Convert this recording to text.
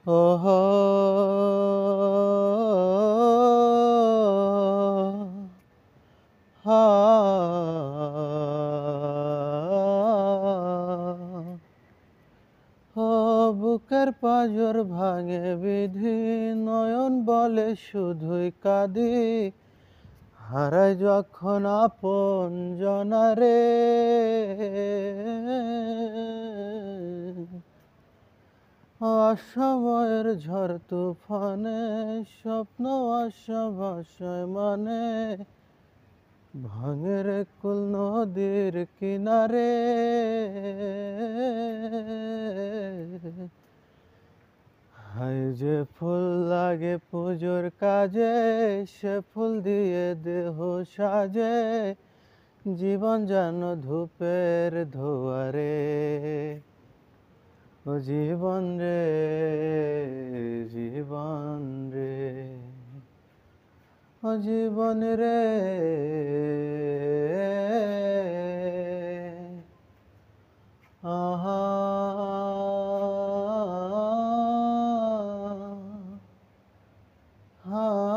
ওহো হা ও বুকের পাঁজর ভাঙে বিধি, নয়ন বলে শুধুই কাঁদি, হারায় যখন আপন জনারে। অসময়ের ঝড় তুফানে স্বপ্ন আশা ভাষায় মানে, ভাঙের কুল নদীর কিনারে। হায় যে ফুল লাগে পুজোর কাজে, সে ফুল দিয়ে দেহ সাজে, জীবন যেন ধূপের ধোয়ারে। ও জীবন রে, জীবন রে, ও জীবন রে, আহা হা